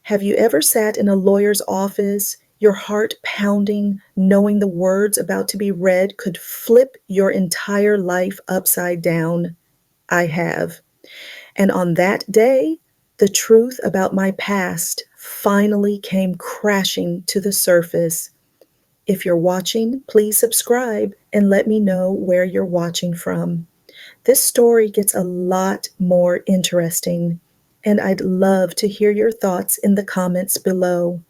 Have you ever sat in a lawyer's office, your heart pounding, knowing the words about to be read could flip your entire life upside down? I have. And on that day, the truth about my past finally came crashing to the surface. If you're watching, please subscribe and let me know where you're watching from. This story gets a lot more interesting, and I'd love to hear your thoughts in the comments below.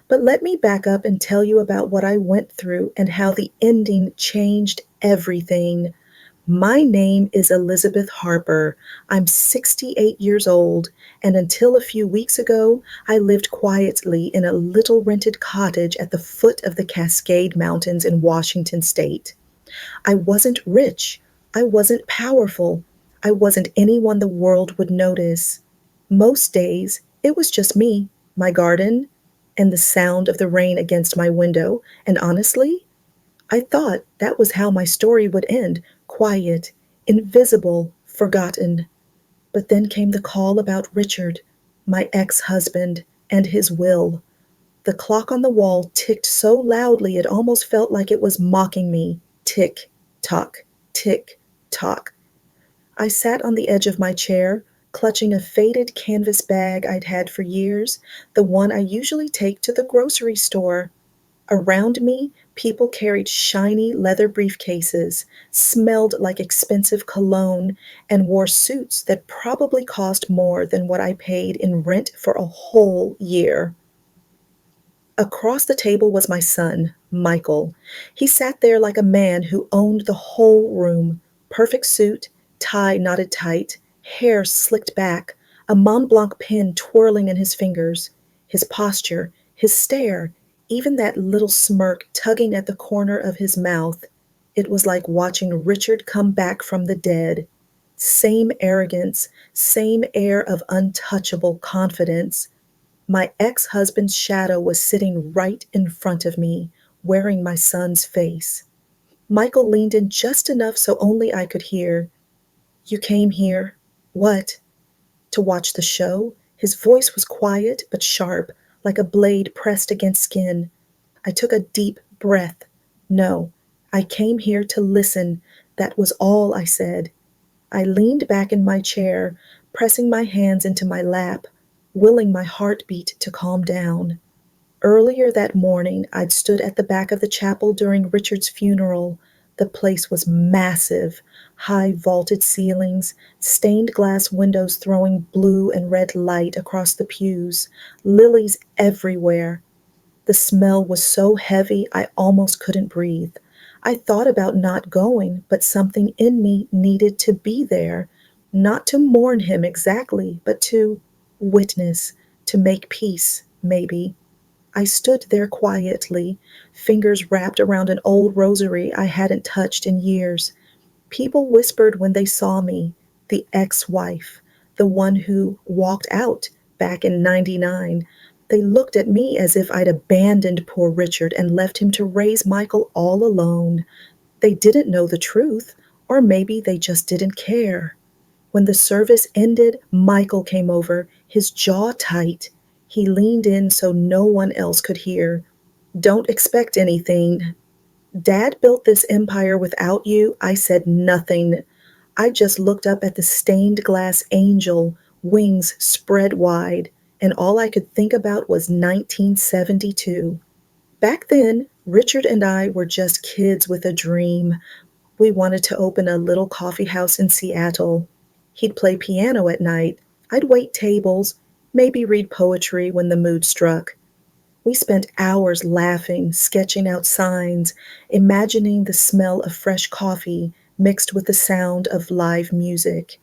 But let me back up and tell you about what I went through and how the ending changed everything. My name is Elizabeth Harper. I'm 68 years old, and until a few weeks ago, I lived quietly in a little rented cottage at the foot of the Cascade Mountains in Washington State. I wasn't rich. I wasn't powerful. I wasn't anyone the world would notice. Most days, it was just me, my garden, and the sound of the rain against my window, and honestly, I thought that was how my story would end, quiet, invisible, forgotten. But then came the call about Richard, my ex-husband, and his will. The clock on the wall ticked so loudly it almost felt like it was mocking me. Tick, tock, tick, tock. I sat on the edge of my chair, clutching a faded canvas bag I'd had for years, the one I usually take to the grocery store. Around me, people carried shiny leather briefcases, smelled like expensive cologne, and wore suits that probably cost more than what I paid in rent for a whole year. Across the table was my son, Michael. He sat there like a man who owned the whole room. Perfect suit, tie knotted tight, hair slicked back, a Mont Blanc pen twirling in his fingers. His posture, his stare, even that little smirk tugging at the corner of his mouth. It was like watching Richard come back from the dead. Same arrogance, same air of untouchable confidence. My ex-husband's shadow was sitting right in front of me, wearing my son's face. Michael leaned in just enough so only I could hear. You came here. What? To watch the show? His voice was quiet but sharp, like a blade pressed against skin. I took a deep breath. No, I came here to listen. That was all I said. I leaned back in my chair, pressing my hands into my lap, willing my heartbeat to calm down. Earlier that morning, I'd stood at the back of the chapel during Richard's funeral. The place was massive, high vaulted ceilings, stained glass windows throwing blue and red light across the pews, lilies everywhere. The smell was so heavy I almost couldn't breathe. I thought about not going, but something in me needed to be there, not to mourn him exactly, but to witness, to make peace, maybe. I stood there quietly, fingers wrapped around an old rosary I hadn't touched in years. People whispered when they saw me, the ex-wife, the one who walked out back in '99. They looked at me as if I'd abandoned poor Richard and left him to raise Michael all alone. They didn't know the truth, or maybe they just didn't care. When the service ended, Michael came over, his jaw tight. He leaned in so no one else could hear. Don't expect anything. Dad built this empire without you. I said nothing. I just looked up at the stained glass angel, wings spread wide, and all I could think about was 1972. Back then, Richard and I were just kids with a dream. We wanted to open a little coffee house in Seattle. He'd play piano at night. I'd wait tables, maybe read poetry when the mood struck. We spent hours laughing, sketching out signs, imagining the smell of fresh coffee mixed with the sound of live music.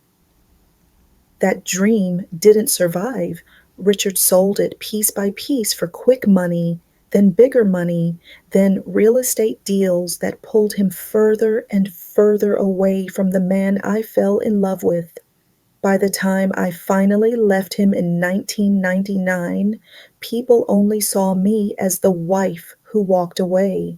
That dream didn't survive. Richard sold it piece by piece for quick money, then bigger money, then real estate deals that pulled him further and further away from the man I fell in love with. By the time I finally left him in 1999, people only saw me as the wife who walked away.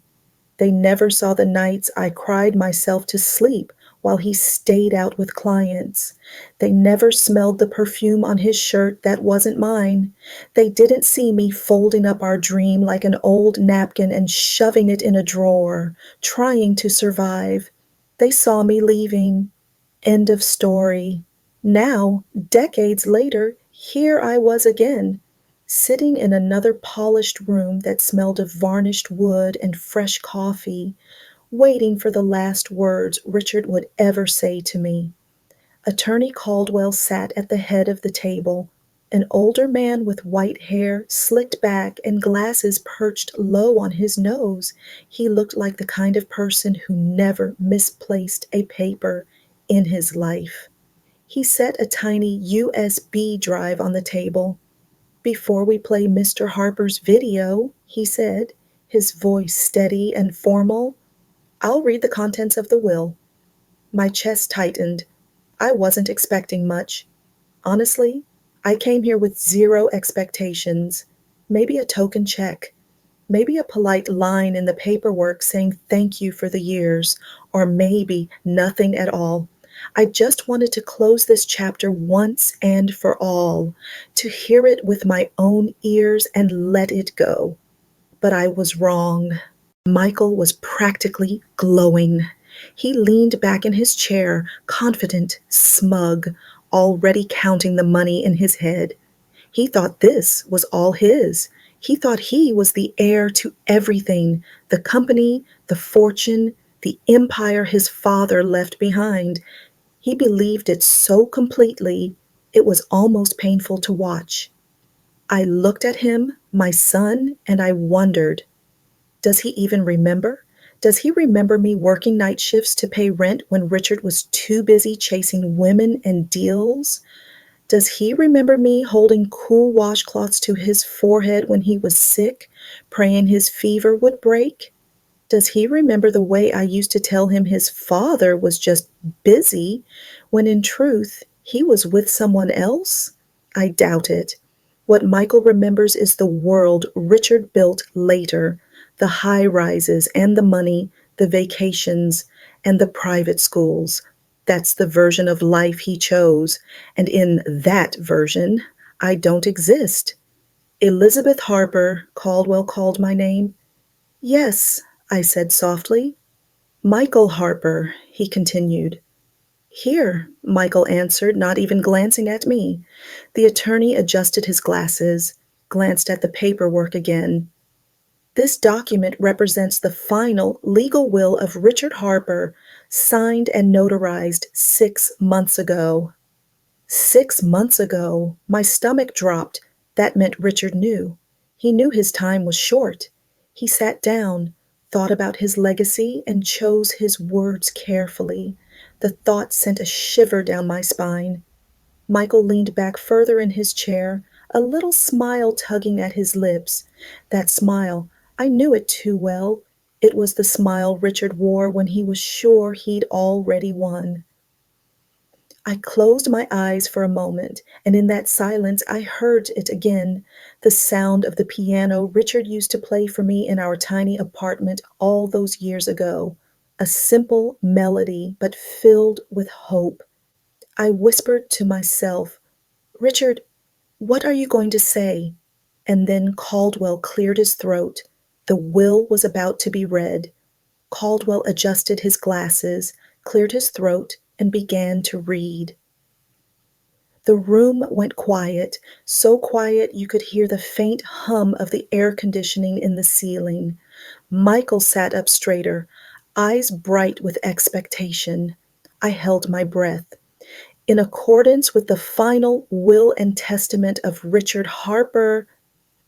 They never saw the nights I cried myself to sleep while he stayed out with clients. They never smelled the perfume on his shirt that wasn't mine. They didn't see me folding up our dream like an old napkin and shoving it in a drawer, trying to survive. They saw me leaving. End of story. Now, decades later, here I was again, sitting in another polished room that smelled of varnished wood and fresh coffee, waiting for the last words Richard would ever say to me. Attorney Caldwell sat at the head of the table, an older man with white hair slicked back and glasses perched low on his nose. He looked like the kind of person who never misplaced a paper in his life. He set a tiny USB drive on the table. "Before we play Mr. Harper's video," he said, his voice steady and formal, "I'll read the contents of the will." My chest tightened. I wasn't expecting much. Honestly, I came here with zero expectations. Maybe a token check. Maybe a polite line in the paperwork saying thank you for the years, or maybe nothing at all. I just wanted to close this chapter once and for all, to hear it with my own ears and let it go. But I was wrong. Michael was practically glowing. He leaned back in his chair, confident, smug, already counting the money in his head. He thought this was all his. He thought he was the heir to everything, the company, the fortune, the empire his father left behind. He believed it so completely, it was almost painful to watch. I looked at him, my son, and I wondered, does he even remember? Does he remember me working night shifts to pay rent when Richard was too busy chasing women and deals? Does he remember me holding cool washcloths to his forehead when he was sick, praying his fever would break? Does he remember the way I used to tell him his father was just busy, when in truth he was with someone else? I doubt it. What Michael remembers is the world Richard built later, the high rises and the money, the vacations, and the private schools. That's the version of life he chose, and in that version, I don't exist. Elizabeth Harper, Caldwell called my name. Yes, I said softly. Michael Harper, he continued. Here, Michael answered, not even glancing at me. The attorney adjusted his glasses, glanced at the paperwork again. This document represents the final legal will of Richard Harper, signed and notarized 6 months ago. 6 months ago, my stomach dropped. That meant Richard knew. He knew his time was short. He sat down, thought about his legacy, and chose his words carefully. The thought sent a shiver down my spine. Michael leaned back further in his chair, a little smile tugging at his lips. That smile, I knew it too well. It was the smile Richard wore when he was sure he'd already won. I closed my eyes for a moment, and in that silence I heard it again, the sound of the piano Richard used to play for me in our tiny apartment all those years ago. A simple melody, but filled with hope. I whispered to myself, "Richard, what are you going to say?" And then Caldwell cleared his throat. The will was about to be read. Caldwell adjusted his glasses, cleared his throat, and began to read. The room went quiet, so quiet you could hear the faint hum of the air conditioning in the ceiling. Michael sat up straighter, eyes bright with expectation. I held my breath. In accordance with the final will and testament of Richard Harper,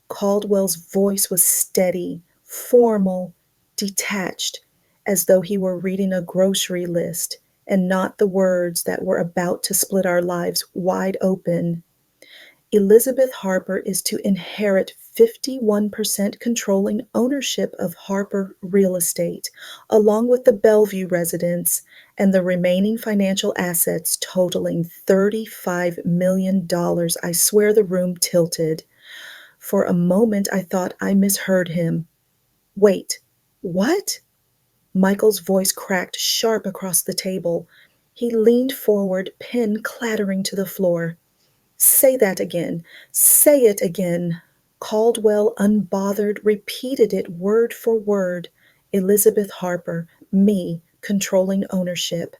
Caldwell's voice was steady, formal, detached, as though he were reading a grocery list and not the words that were about to split our lives wide open. Elizabeth Harper is to inherit 51% controlling ownership of Harper Real Estate, along with the Bellevue residence and the remaining financial assets totaling $35 million. I swear the room tilted. For a moment I thought I misheard him. Wait, what? Michael's voice cracked sharp across the table. He leaned forward, pen clattering to the floor. Say that again. Say it again. Caldwell, unbothered, repeated it word for word. Elizabeth Harper, me, controlling ownership.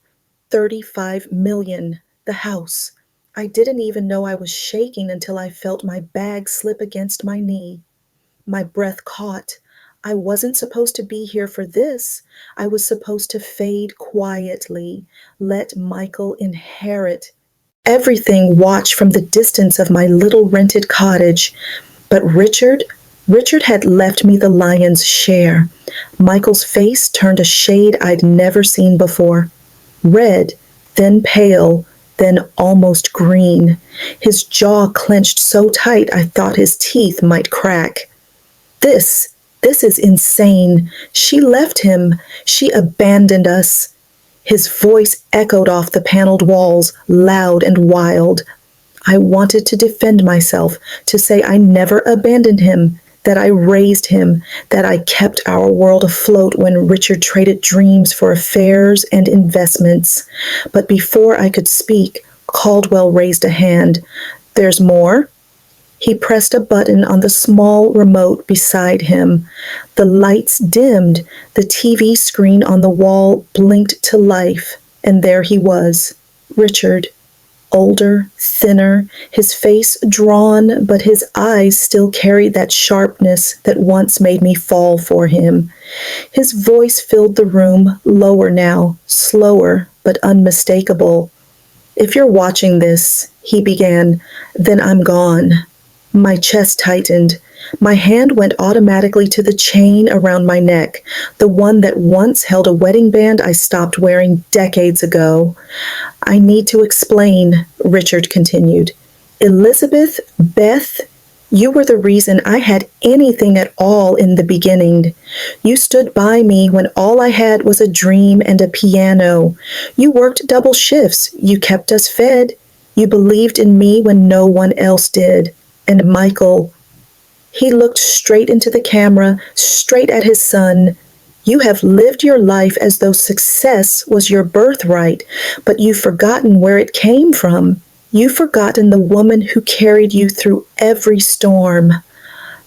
35 million. The house. I didn't even know I was shaking until I felt my bag slip against my knee. My breath caught. I wasn't supposed to be here for this. I was supposed to fade quietly, let Michael inherit everything, watch from the distance of my little rented cottage. But Richard had left me the lion's share. Michael's face turned a shade I'd never seen before. Red, then pale, then almost green. His jaw clenched so tight I thought his teeth might crack. This, this is insane. She left him. She abandoned us. His voice echoed off the paneled walls, loud and wild. I wanted to defend myself, to say I never abandoned him, that I raised him, that I kept our world afloat when Richard traded dreams for affairs and investments. But before I could speak, Caldwell raised a hand. There's more? He pressed a button on the small remote beside him. The lights dimmed, the TV screen on the wall blinked to life, and there he was, Richard. Older, thinner, his face drawn, but his eyes still carried that sharpness that once made me fall for him. His voice filled the room, lower now, slower, but unmistakable. If you're watching this, he began, then I'm gone. My chest tightened. My hand went automatically to the chain around my neck, the one that once held a wedding band I stopped wearing decades ago. I need to explain, Richard continued. Elizabeth, Beth, you were the reason I had anything at all in the beginning. You stood by me when all I had was a dream and a piano. You worked double shifts. You kept us fed. You believed in me when no one else did. And Michael, he looked straight into the camera, straight at his son. You have lived your life as though success was your birthright, but you've forgotten where it came from. You've forgotten the woman who carried you through every storm.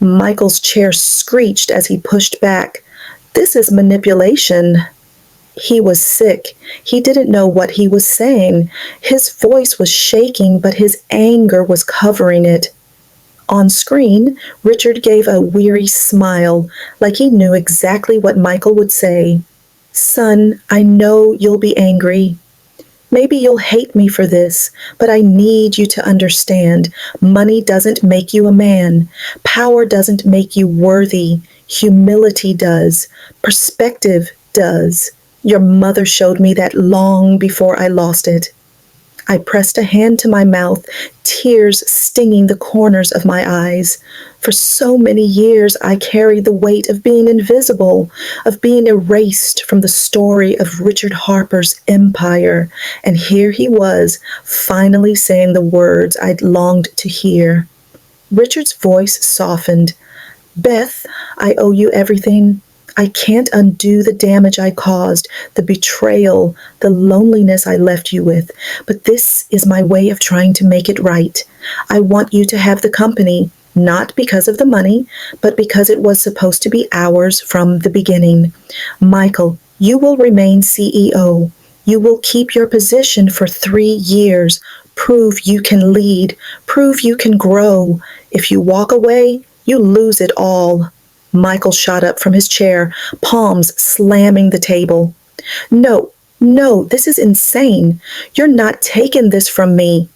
Michael's chair screeched as he pushed back. This is manipulation. He was sick. He didn't know what he was saying. His voice was shaking, but his anger was covering it. On screen, Richard gave a weary smile, like he knew exactly what Michael would say. Son, I know you'll be angry. Maybe you'll hate me for this, but I need you to understand. Money doesn't make you a man. Power doesn't make you worthy. Humility does. Perspective does. Your mother showed me that long before I lost it. I pressed a hand to my mouth, tears stinging the corners of my eyes. For so many years, I carried the weight of being invisible, of being erased from the story of Richard Harper's empire. And here he was, finally saying the words I'd longed to hear. Richard's voice softened. Beth, I owe you everything. I can't undo the damage I caused, the betrayal, the loneliness I left you with, but this is my way of trying to make it right. I want you to have the company, not because of the money, but because it was supposed to be ours from the beginning. Michael, you will remain CEO. You will keep your position for 3 years. Prove you can lead. Prove you can grow. If you walk away, you lose it all. Michael shot up from his chair, palms slamming the table. No, no, this is insane. You're not taking this from me.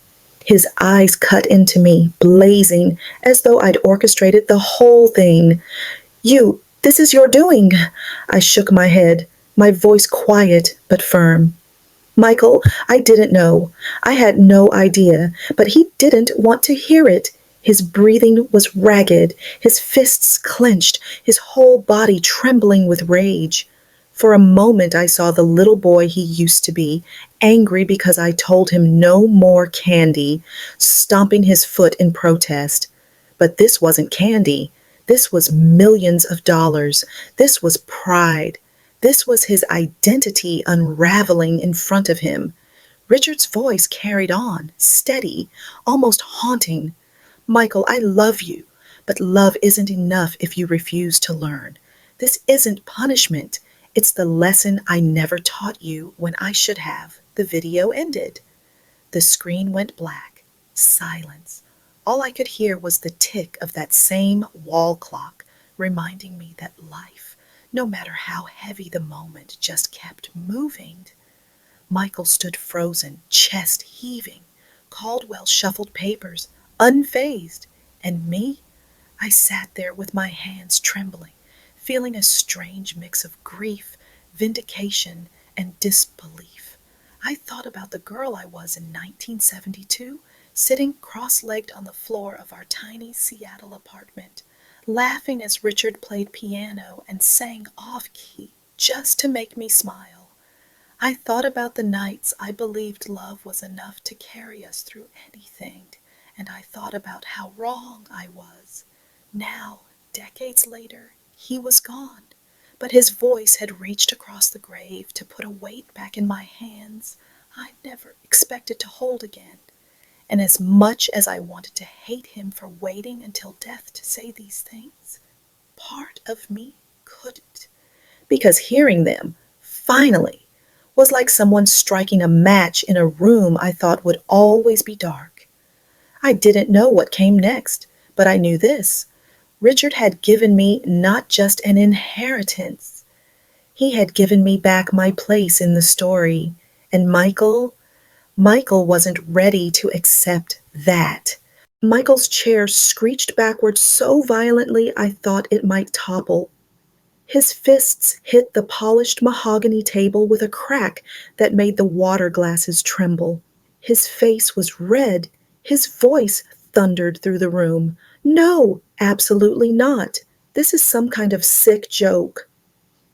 His eyes cut into me, blazing, as though I'd orchestrated the whole thing. This is your doing. I shook my head, my voice quiet but firm. Michael, I didn't know. I had no idea, but he didn't want to hear it. His breathing was ragged, his fists clenched, his whole body trembling with rage. For a moment I saw the little boy he used to be, angry because I told him no more candy, stomping his foot in protest. But this wasn't candy. This was millions of dollars. This was pride. This was his identity unraveling in front of him. Richard's voice carried on, steady, almost haunting. Michael, I love you, but love isn't enough if you refuse to learn. This isn't punishment. It's the lesson I never taught you when I should have. The video ended. The screen went black. Silence. All I could hear was the tick of that same wall clock, reminding me that life, no matter how heavy the moment, just kept moving. Michael stood frozen, chest heaving. Caldwell shuffled papers, unfazed. And me? I sat there with my hands trembling, feeling a strange mix of grief, vindication, and disbelief. I thought about the girl I was in 1972, sitting cross-legged on the floor of our tiny Seattle apartment, laughing as Richard played piano and sang off-key just to make me smile. I thought about the nights I believed love was enough to carry us through anything, and I thought about how wrong I was. Now, decades later, he was gone, but his voice had reached across the grave to put a weight back in my hands I never expected to hold again. And as much as I wanted to hate him for waiting until death to say these things, part of me couldn't. Because hearing them, finally, was like someone striking a match in a room I thought would always be dark. I didn't know what came next, but I knew this. Richard had given me not just an inheritance, he had given me back my place in the story. And Michael wasn't ready to accept that. Michael's chair screeched backwards so violently I thought it might topple. His fists hit the polished mahogany table with a crack that made the water glasses tremble. His face was red. His voice thundered through the room. No, absolutely not. This is some kind of sick joke.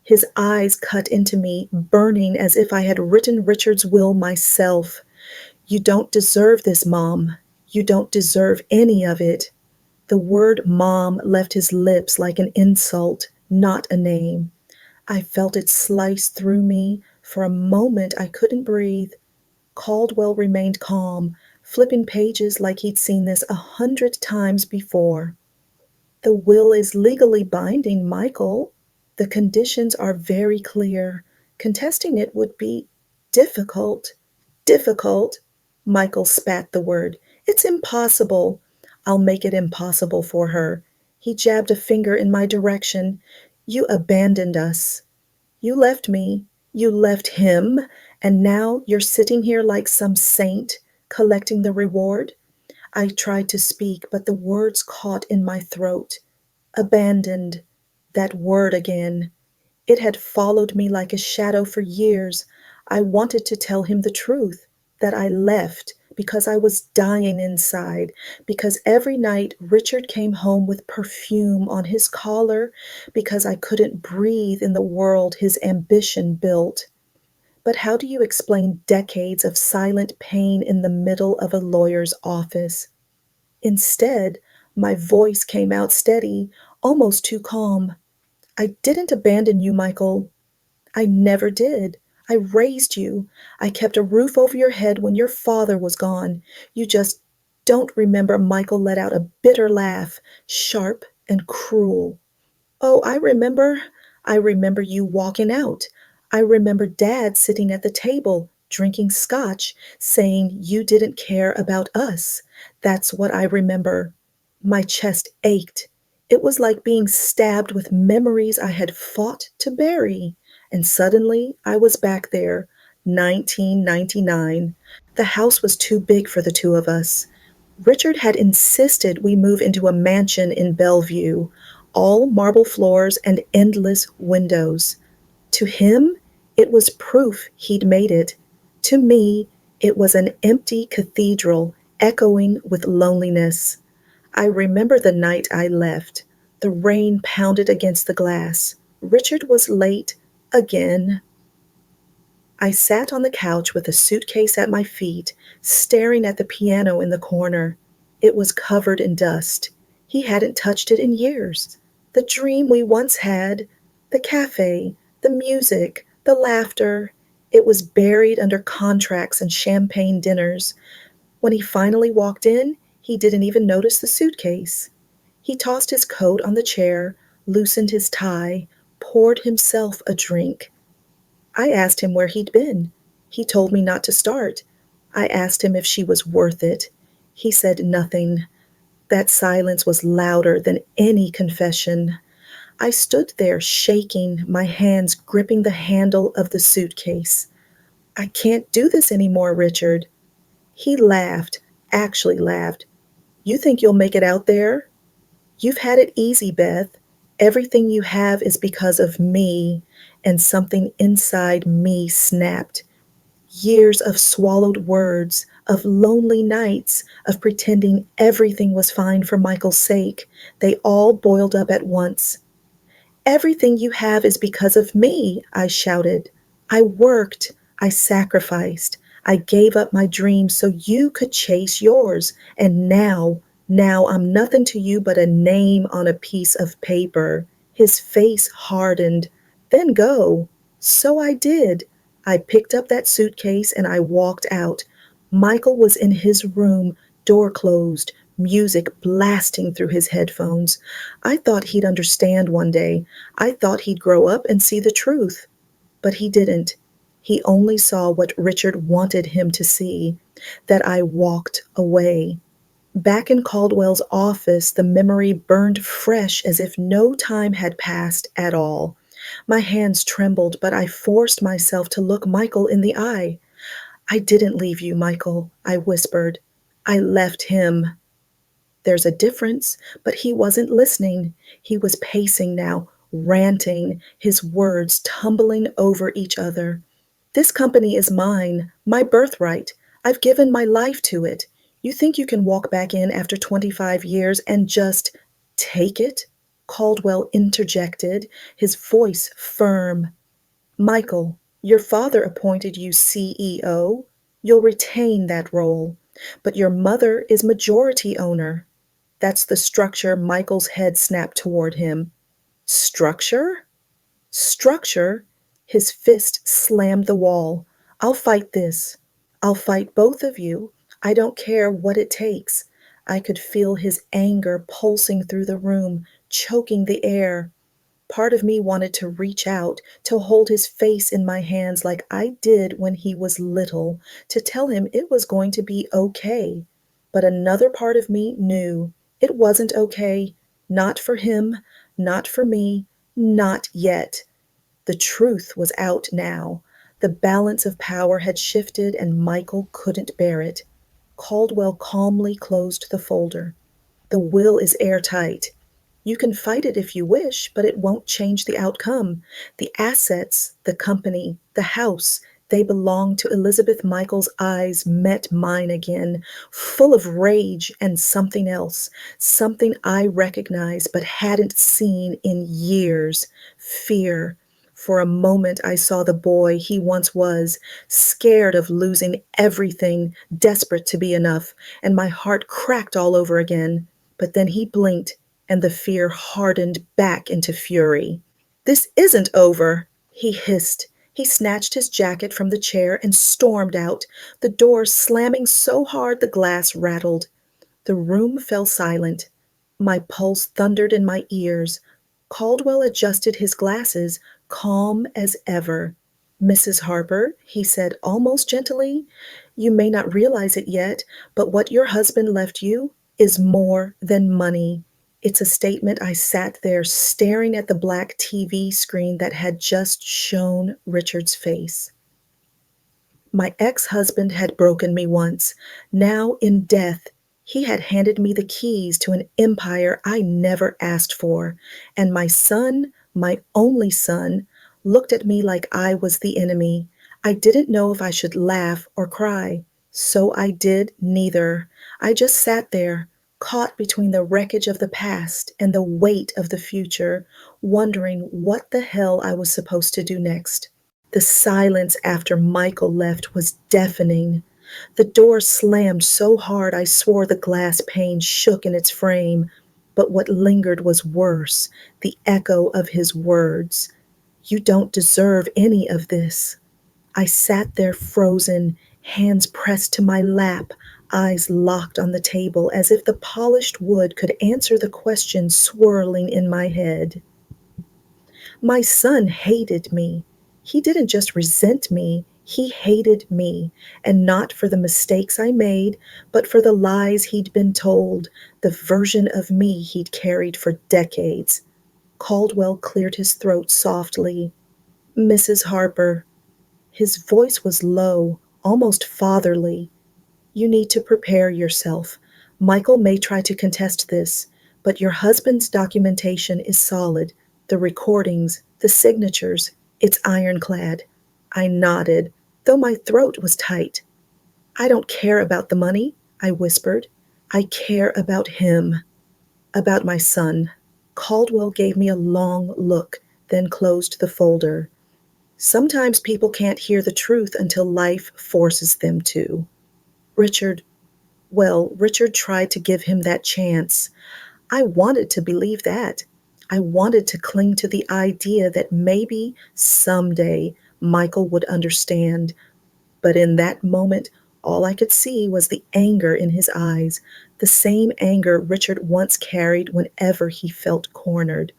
His eyes cut into me, burning as if I had written Richard's will myself. You don't deserve this, Mom. You don't deserve any of it. The word Mom left his lips like an insult, not a name. I felt it slice through me. For a moment I couldn't breathe. Caldwell remained calm, flipping pages like he'd seen this 100 times before. The will is legally binding, Michael. The conditions are very clear. Contesting it would be difficult. Difficult. Michael spat the word. It's impossible. I'll make it impossible for her. He jabbed a finger in my direction. You abandoned us. You left me. You left him. And now you're sitting here like some saint, collecting the reward. I tried to speak, but the words caught in my throat. Abandoned. That word again. It had followed me like a shadow for years. I wanted to tell him the truth, that I left because I was dying inside, because every night Richard came home with perfume on his collar, because I couldn't breathe in the world his ambition built. But how do you explain decades of silent pain in the middle of a lawyer's office? Instead, my voice came out steady, almost too calm. I didn't abandon you, Michael. I never did. I raised you. I kept a roof over your head when your father was gone. You just don't remember. Michael let out a bitter laugh, sharp and cruel. Oh, I remember. I remember you walking out. I remember Dad sitting at the table, drinking scotch, saying you didn't care about us. That's what I remember. My chest ached. It was like being stabbed with memories I had fought to bury. And suddenly I was back there, 1999. The house was too big for the two of us. Richard had insisted we move into a mansion in Bellevue, all marble floors and endless windows. To him, it was proof he'd made it. To me, it was an empty cathedral echoing with loneliness. I remember the night I left. The rain pounded against the glass. Richard was late again. I sat on the couch with a suitcase at my feet, staring at the piano in the corner. It was covered in dust. He hadn't touched it in years. The dream we once had, the cafe, The music, the laughter, it was buried under contracts and champagne dinners. When he finally walked in, he didn't even notice the suitcase. He tossed his coat on the chair, loosened his tie, poured himself a drink. I asked him where he'd been. He told me not to start. I asked him if she was worth it. He said nothing. That silence was louder than any confession. I stood there shaking, my hands gripping the handle of the suitcase. I can't do this anymore, Richard. He laughed, actually laughed. You think you'll make it out there? You've had it easy, Beth. Everything you have is because of me. And something inside me snapped. Years of swallowed words, of lonely nights, of pretending everything was fine for Michael's sake, they all boiled up at once. Everything you have is because of me, I shouted. I worked, I sacrificed, I gave up my dreams so you could chase yours. And now I'm nothing to you but a name on a piece of paper. His face hardened. Then go. So I did. I picked up that suitcase and I walked out. Michael was in his room, door closed, music blasting through his headphones. I thought he'd understand one day. I thought he'd grow up and see the truth. But he didn't. He only saw what Richard wanted him to see, that I walked away. Back in Caldwell's office, the memory burned fresh as if no time had passed at all. My hands trembled, but I forced myself to look Michael in the eye. I didn't leave you, Michael, I whispered. I left him. There's a difference, but he wasn't listening. He was pacing now, ranting, his words tumbling over each other. This company is mine, my birthright. I've given my life to it. You think you can walk back in after 25 years and just take it? Caldwell interjected, his voice firm. Michael, your father appointed you CEO. You'll retain that role. But your mother is majority owner. That's the structure. Michael's head snapped toward him. Structure? Structure? His fist slammed the wall. I'll fight this. I'll fight both of you. I don't care what it takes. I could feel his anger pulsing through the room, choking the air. Part of me wanted to reach out, to hold his face in my hands like I did when he was little, to tell him it was going to be okay. But another part of me knew it wasn't okay. Not for him, not for me, not yet. The truth was out now. The balance of power had shifted and Michael couldn't bear it. Caldwell calmly closed the folder. The will is airtight. You can fight it if you wish, but it won't change the outcome. The assets, the company, the house, they belong to Elizabeth. Michael's eyes met mine again, full of rage and something else, something I recognized but hadn't seen in years. Fear. For a moment, I saw the boy he once was, scared of losing everything, desperate to be enough, and my heart cracked all over again. But then he blinked, and the fear hardened back into fury. This isn't over, he hissed. He snatched his jacket from the chair and stormed out, the door slamming so hard the glass rattled. The room fell silent. My pulse thundered in my ears. Caldwell adjusted his glasses, calm as ever. Mrs. Harper, he said almost gently, you may not realize it yet, but what your husband left you is more than money. It's a statement. I sat there staring at the black TV screen that had just shown Richard's face. My ex-husband had broken me once. Now, in death, he had handed me the keys to an empire I never asked for. And my son, my only son, looked at me like I was the enemy. I didn't know if I should laugh or cry. So I did neither. I just sat there, caught between the wreckage of the past and the weight of the future, wondering what the hell I was supposed to do next. The silence after Michael left was deafening. The door slammed so hard I swore the glass pane shook in its frame. But what lingered was worse, the echo of his words. You don't deserve any of this. I sat there frozen, hands pressed to my lap, eyes locked on the table as if the polished wood could answer the question swirling in my head. My son hated me. He didn't just resent me, he hated me, and not for the mistakes I made, but for the lies he'd been told, the version of me he'd carried for decades. Caldwell cleared his throat softly. Mrs. Harper. His voice was low, almost fatherly. You need to prepare yourself. Michael may try to contest this, but your husband's documentation is solid. The recordings, the signatures, it's ironclad. I nodded, though my throat was tight. I don't care about the money, I whispered. I care about him, about my son. Caldwell gave me a long look, then closed the folder. Sometimes people can't hear the truth until life forces them to. Richard, Richard tried to give him that chance. I wanted to believe that. I wanted to cling to the idea that maybe someday Michael would understand. But in that moment, all I could see was the anger in his eyes, the same anger Richard once carried whenever he felt cornered.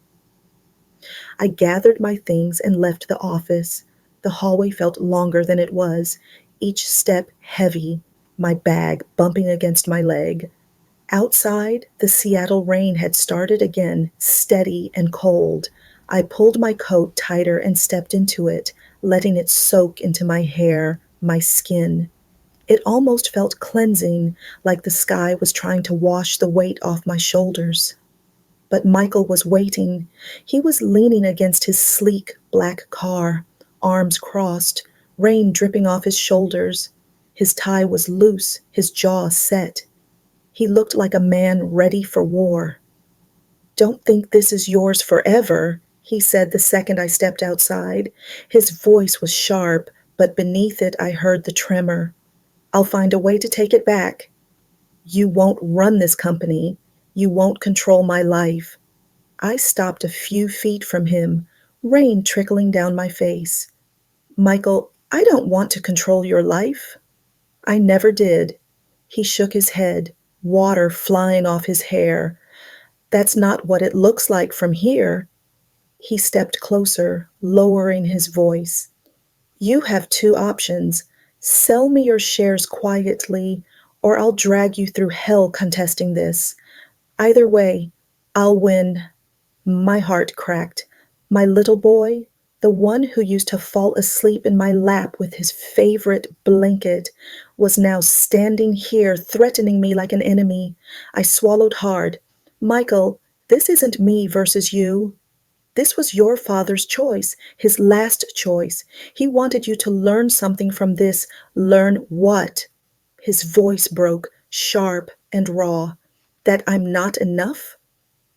I gathered my things and left the office. The hallway felt longer than it was, each step heavy, my bag bumping against my leg. Outside, the Seattle rain had started again, steady and cold. I pulled my coat tighter and stepped into it, letting it soak into my hair, my skin. It almost felt cleansing, like the sky was trying to wash the weight off my shoulders. But Michael was waiting. He was leaning against his sleek black car, arms crossed, rain dripping off his shoulders. His tie was loose, his jaw set. He looked like a man ready for war. Don't think this is yours forever, he said the second I stepped outside. His voice was sharp, but beneath it I heard the tremor. I'll find a way to take it back. You won't run this company. You won't control my life. I stopped a few feet from him, rain trickling down my face. Michael, I don't want to control your life. I never did. He shook his head, water flying off his hair. That's not what it looks like from here. He stepped closer, lowering his voice. You have two options. Sell me your shares quietly, or I'll drag you through hell contesting this. Either way, I'll win. My heart cracked. My little boy, the one who used to fall asleep in my lap with his favorite blanket, was now standing here threatening me like an enemy. I swallowed hard. Michael, this isn't me versus you. This was your father's choice, his last choice. He wanted you to learn something from this. Learn what? His voice broke, sharp and raw. That I'm not enough?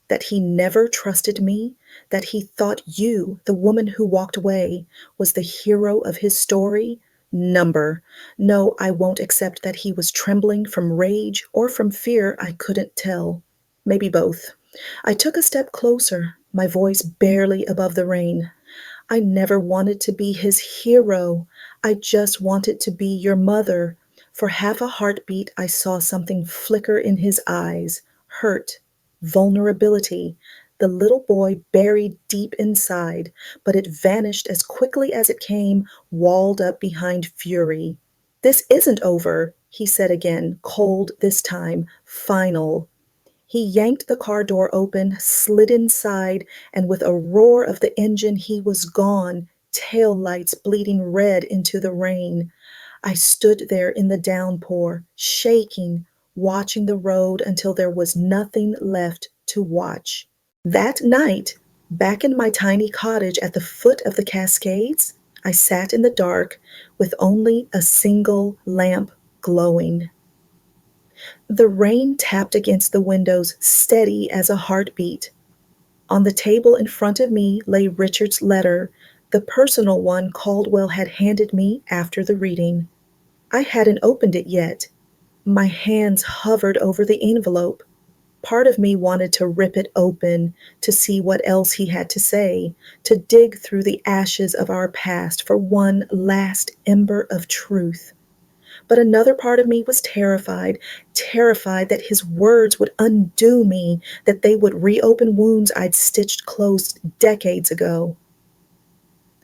That he never trusted me, that he thought you, the woman who walked away, was the hero of his story? Number. No, I won't accept that he was trembling from rage or from fear. I couldn't tell. Maybe both. I took a step closer, my voice barely above the rain. I never wanted to be his hero. I just wanted to be your mother. For half a heartbeat, I saw something flicker in his eyes, hurt, vulnerability, the little boy buried deep inside, but it vanished as quickly as it came, walled up behind fury. This isn't over, he said again, cold this time, final. He yanked the car door open, slid inside, and with a roar of the engine, he was gone, tail lights bleeding red into the rain. I stood there in the downpour, shaking, watching the road until there was nothing left to watch. That night, back in my tiny cottage at the foot of the Cascades, I sat in the dark with only a single lamp glowing. The rain tapped against the windows, steady as a heartbeat. On the table in front of me lay Richard's letter, the personal one Caldwell had handed me after the reading. I hadn't opened it yet. My hands hovered over the envelope. Part of me wanted to rip it open, to see what else he had to say, to dig through the ashes of our past for one last ember of truth. But another part of me was terrified, terrified that his words would undo me, that they would reopen wounds I'd stitched closed decades ago.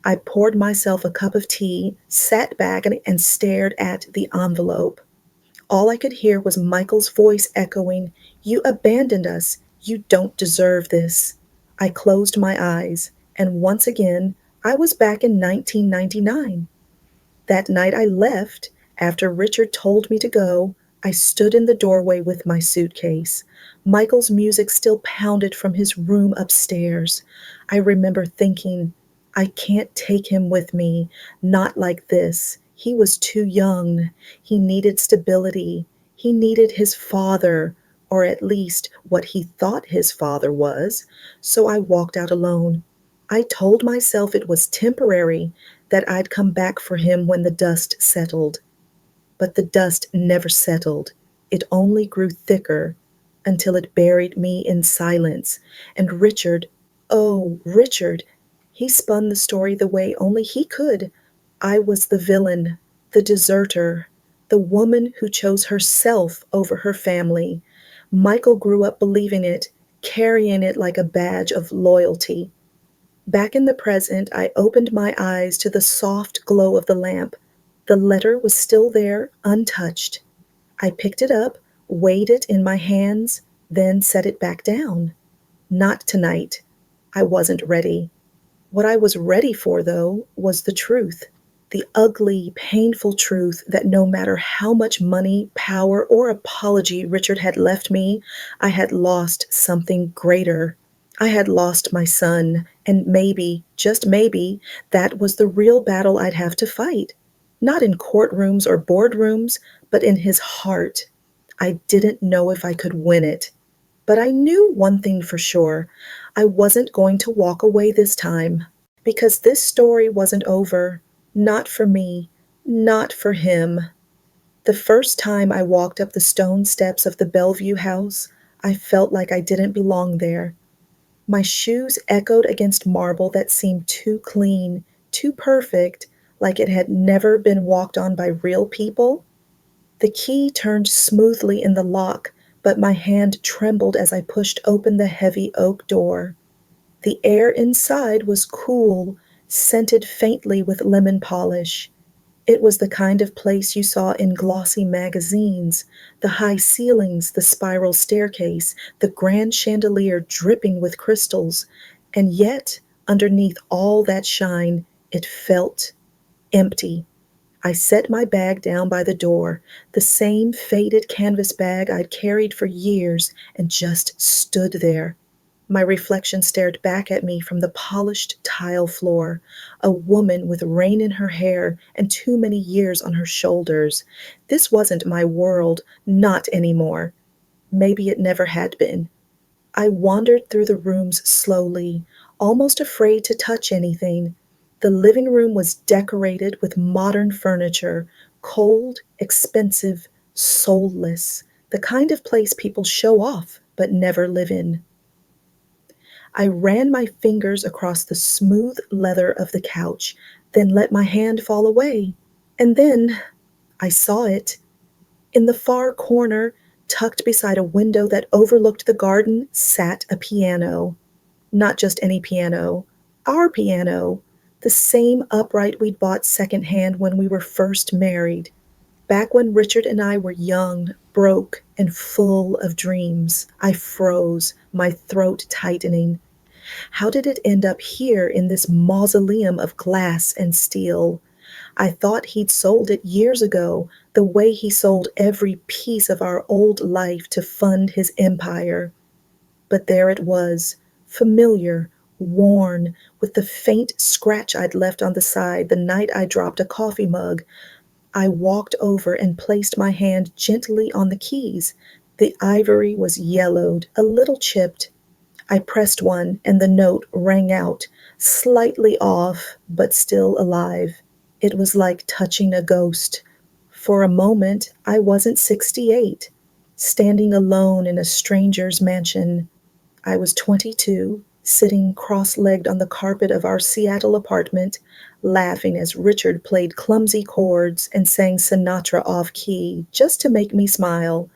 I poured myself a cup of tea, sat back, and stared at the envelope. All I could hear was Michael's voice echoing, "You abandoned us. You don't deserve this." I closed my eyes, and once again, I was back in 1999. That night I left, after Richard told me to go, I stood in the doorway with my suitcase. Michael's music still pounded from his room upstairs. I remember thinking, I can't take him with me, not like this. He was too young. He needed stability. He needed his father, or at least what he thought his father was. So I walked out alone. I told myself it was temporary, that I'd come back for him when the dust settled. But the dust never settled. It only grew thicker until it buried me in silence. And Richard, oh, Richard, he spun the story the way only he could. I was the villain, the deserter, the woman who chose herself over her family. Michael grew up believing it, carrying it like a badge of loyalty. Back in the present, I opened my eyes to the soft glow of the lamp. The letter was still there, untouched. I picked it up, weighed it in my hands, then set it back down. Not tonight. I wasn't ready. What I was ready for, though, was the truth. The ugly, painful truth that no matter how much money, power, or apology Richard had left me, I had lost something greater. I had lost my son, and maybe, just maybe, that was the real battle I'd have to fight. Not in courtrooms or boardrooms, but in his heart. I didn't know if I could win it. But I knew one thing for sure. I wasn't going to walk away this time. Because this story wasn't over. Not for me. Not for him. The first time I walked up the stone steps of the Bellevue house, I felt like I didn't belong there. My shoes echoed against marble that seemed too clean, too perfect, like it had never been walked on by real people. The key turned smoothly in the lock, but my hand trembled as I pushed open the heavy oak door. The air inside was cool, scented faintly with lemon polish. It was the kind of place you saw in glossy magazines, the high ceilings, the spiral staircase, the grand chandelier dripping with crystals. And yet, underneath all that shine, it felt empty. I set my bag down by the door, the same faded canvas bag I'd carried for years, and just stood there. My reflection stared back at me from the polished tile floor, a woman with rain in her hair and too many years on her shoulders. This wasn't my world, not anymore. Maybe it never had been. I wandered through the rooms slowly, almost afraid to touch anything. The living room was decorated with modern furniture, cold, expensive, soulless, the kind of place people show off but never live in. I ran my fingers across the smooth leather of the couch, then let my hand fall away. And then I saw it. In the far corner, tucked beside a window that overlooked the garden, sat a piano. Not just any piano, our piano, the same upright we'd bought secondhand when we were first married, back when Richard and I were young, broke, and full of dreams. I froze, my throat tightening. How did it end up here in this mausoleum of glass and steel? I thought he'd sold it years ago, the way he sold every piece of our old life to fund his empire. But there it was, familiar, worn, with the faint scratch I'd left on the side the night I dropped a coffee mug. I walked over and placed my hand gently on the keys. The ivory was yellowed, a little chipped. I pressed one, and the note rang out, slightly off, but still alive. It was like touching a ghost. For a moment, I wasn't 68. Standing alone in a stranger's mansion, I was 22, sitting cross-legged on the carpet of our Seattle apartment, laughing as Richard played clumsy chords and sang Sinatra off-key just to make me smile.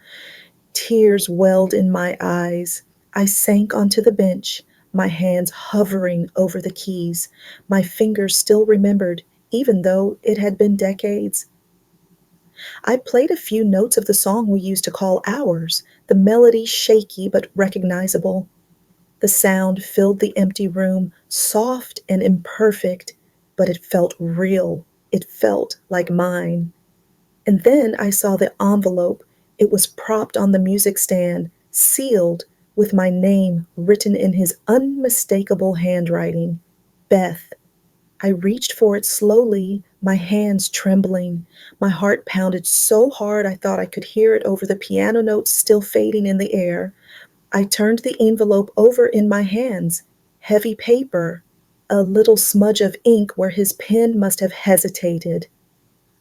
Tears welled in my eyes. I sank onto the bench, my hands hovering over the keys. My fingers still remembered, even though it had been decades. I played a few notes of the song we used to call ours, the melody shaky but recognizable. The sound filled the empty room, soft and imperfect, but it felt real. It felt like mine. And then I saw the envelope. It was propped on the music stand, sealed, with my name written in his unmistakable handwriting. Beth. I reached for it slowly, my hands trembling. My heart pounded so hard I thought I could hear it over the piano notes still fading in the air. I turned the envelope over in my hands. Heavy paper. A little smudge of ink where his pen must have hesitated.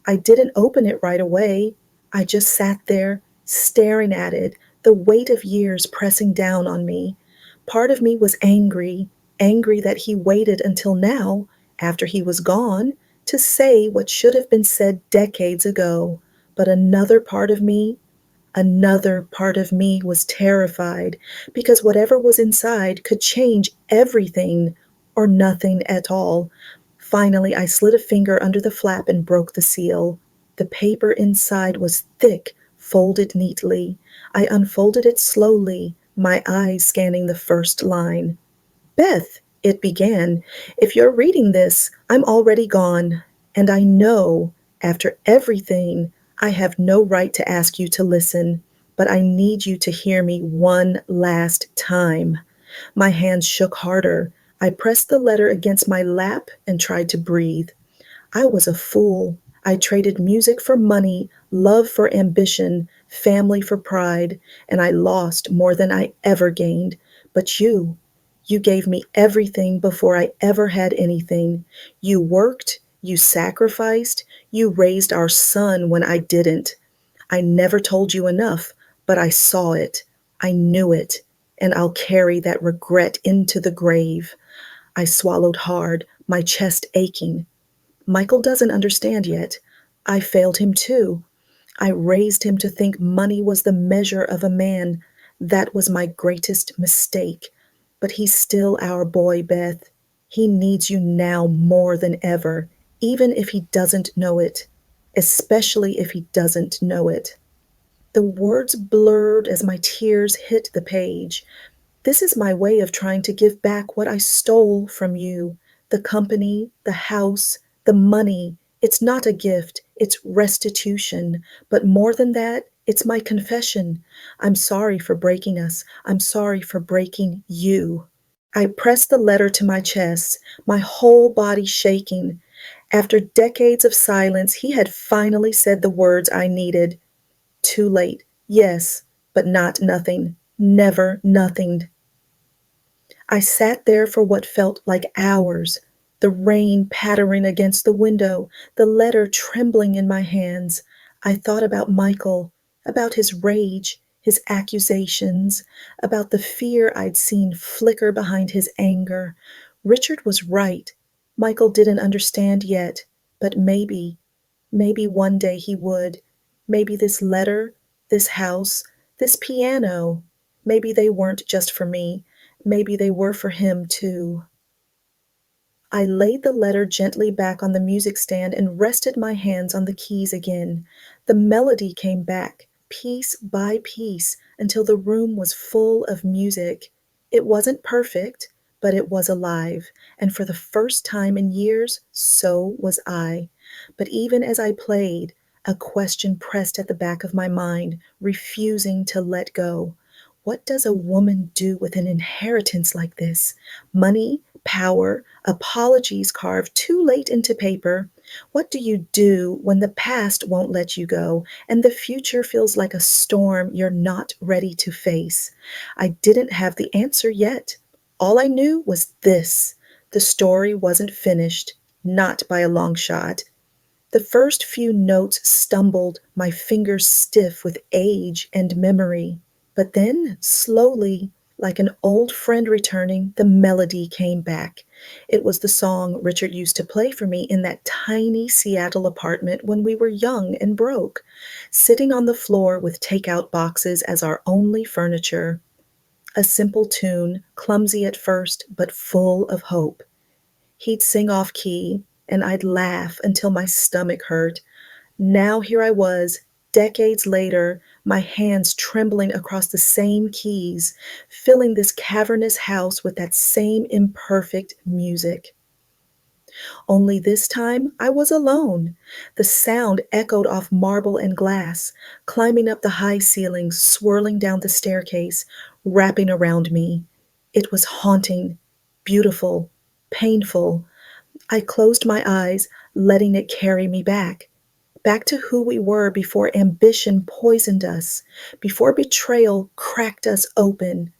I didn't open it right away. I just sat there, staring at it, the weight of years pressing down on me. Part of me was angry, angry that he waited until now, after he was gone, to say what should have been said decades ago. But another part of me was terrified because whatever was inside could change everything or nothing at all. Finally, I slid a finger under the flap and broke the seal. The paper inside was thick, folded neatly. I unfolded it slowly, my eyes scanning the first line. Beth, it began, if you're reading this, I'm already gone. And I know, after everything, I have no right to ask you to listen, but I need you to hear me one last time. My hands shook harder. I pressed the letter against my lap and tried to breathe. I was a fool. I traded music for money, love for ambition, family for pride, and I lost more than I ever gained. But you gave me everything before I ever had anything. You worked, you sacrificed, you raised our son when I didn't. I never told you enough, but I saw it. I knew it, and I'll carry that regret into the grave. I swallowed hard, my chest aching. Michael doesn't understand yet. I failed him too. I raised him to think money was the measure of a man. That was my greatest mistake. But he's still our boy, Beth. He needs you now more than ever, even if he doesn't know it. Especially if he doesn't know it. The words blurred as my tears hit the page. This is my way of trying to give back what I stole from you. The company, the house, the money. It's not a gift, it's restitution. But more than that, it's my confession. I'm sorry for breaking us. I'm sorry for breaking you. I pressed the letter to my chest, my whole body shaking. After decades of silence, he had finally said the words I needed. Too late, yes, but not nothing. Never nothing. I sat there for what felt like hours, the rain pattering against the window, the letter trembling in my hands. I thought about Michael, about his rage, his accusations, about the fear I'd seen flicker behind his anger. Richard was right. Michael didn't understand yet, but maybe one day he would. Maybe this letter, this house, this piano, maybe they weren't just for me. Maybe they were for him too. I laid the letter gently back on the music stand and rested my hands on the keys again. The melody came back, piece by piece, until the room was full of music. It wasn't perfect, but it was alive, and for the first time in years, so was I. But even as I played, a question pressed at the back of my mind, refusing to let go. What does a woman do with an inheritance like this? Money, power, apologies carved too late into paper. What do you do when the past won't let you go and the future feels like a storm you're not ready to face? I didn't have the answer yet. All I knew was this: the story wasn't finished, not by a long shot. The first few notes stumbled, my fingers stiff with age and memory. But then, slowly, like an old friend returning, the melody came back. It was the song Richard used to play for me in that tiny Seattle apartment when we were young and broke, sitting on the floor with takeout boxes as our only furniture. A simple tune, clumsy at first, but full of hope. He'd sing off key, and I'd laugh until my stomach hurt. Now here I was, decades later, my hands trembling across the same keys, filling this cavernous house with that same imperfect music. Only this time I was alone. The sound echoed off marble and glass, climbing up the high ceilings, swirling down the staircase, wrapping around me. It was haunting, beautiful, painful. I closed my eyes, letting it carry me back to who we were before ambition poisoned us, before betrayal cracked us open,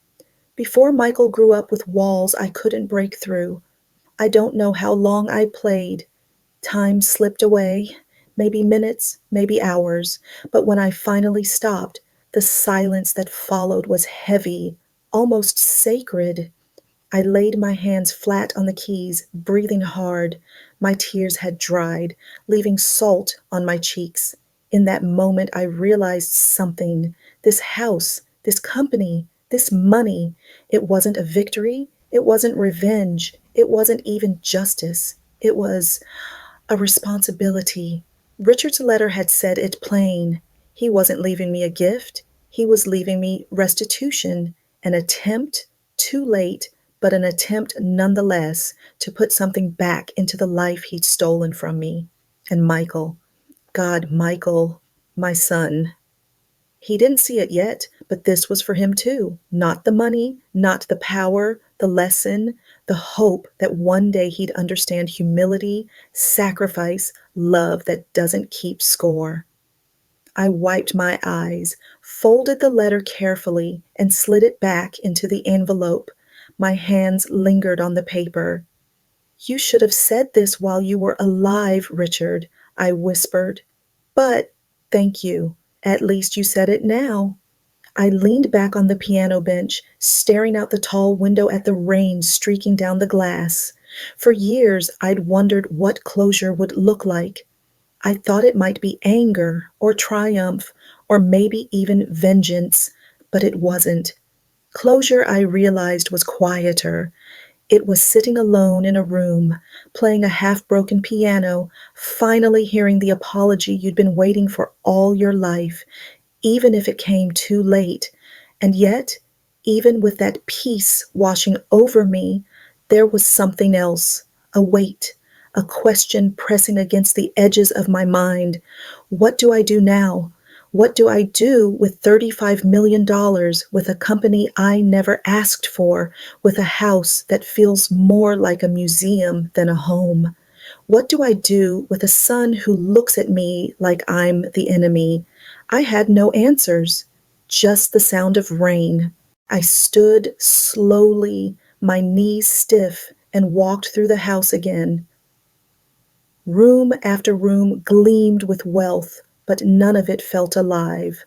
before Michael grew up with walls I couldn't break through. I don't know how long I played. Time slipped away, maybe minutes, maybe hours, but when I finally stopped, the silence that followed was heavy, almost sacred. I laid my hands flat on the keys, breathing hard. My tears had dried, leaving salt on my cheeks. In that moment, I realized something. This house, this company, this money, it wasn't a victory. It wasn't revenge. It wasn't even justice. It was a responsibility. Richard's letter had said it plain. He wasn't leaving me a gift. He was leaving me restitution, an attempt, too late, but an attempt nonetheless to put something back into the life he'd stolen from me. And Michael, God, Michael, my son. He didn't see it yet, but this was for him too. Not the money, not the power, the lesson, the hope that one day he'd understand humility, sacrifice, love that doesn't keep score. I wiped my eyes, folded the letter carefully, and slid it back into the envelope. My hands lingered on the paper. You should have said this while you were alive, Richard, I whispered. But thank you. At least you said it now. I leaned back on the piano bench, staring out the tall window at the rain streaking down the glass. For years, I'd wondered what closure would look like. I thought it might be anger or triumph or maybe even vengeance, but it wasn't. Closure, I realized, was quieter. It was sitting alone in a room, playing a half-broken piano, finally hearing the apology you'd been waiting for all your life, even if it came too late. And yet, even with that peace washing over me, there was something else, a weight, a question pressing against the edges of my mind. What do I do now? What do I do with $35 million, with a company I never asked for, with a house that feels more like a museum than a home? What do I do with a son who looks at me like I'm the enemy? I had no answers, just the sound of rain. I stood slowly, my knees stiff, and walked through the house again. Room after room gleamed with wealth, but none of it felt alive.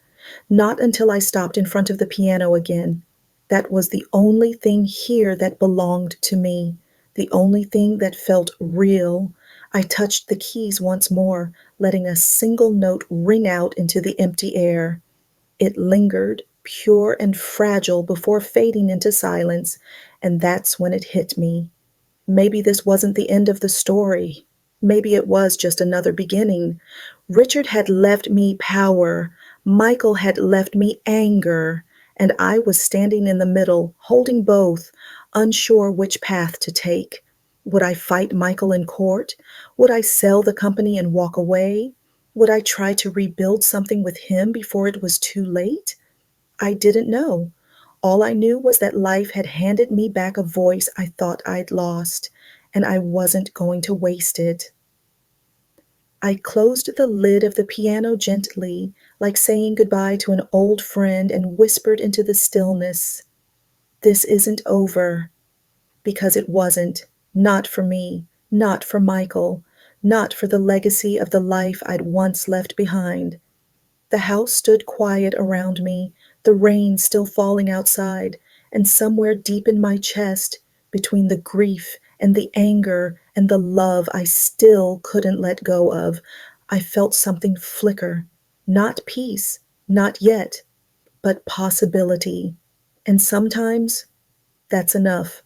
Not until I stopped in front of the piano again. That was the only thing here that belonged to me, the only thing that felt real. I touched the keys once more, letting a single note ring out into the empty air. It lingered, pure and fragile, before fading into silence, and that's when it hit me. Maybe this wasn't the end of the story. Maybe it was just another beginning. Richard had left me power. Michael had left me anger. And I was standing in the middle, holding both, unsure which path to take. Would I fight Michael in court? Would I sell the company and walk away? Would I try to rebuild something with him before it was too late? I didn't know. All I knew was that life had handed me back a voice I thought I'd lost, and I wasn't going to waste it. I closed the lid of the piano gently, like saying goodbye to an old friend, and whispered into the stillness, "This isn't over." Because it wasn't. Not for me, not for Michael, not for the legacy of the life I'd once left behind. The house stood quiet around me, the rain still falling outside, and somewhere deep in my chest, between the grief and the anger and the love I still couldn't let go of, I felt something flicker. Not peace, not yet, but possibility. And sometimes that's enough.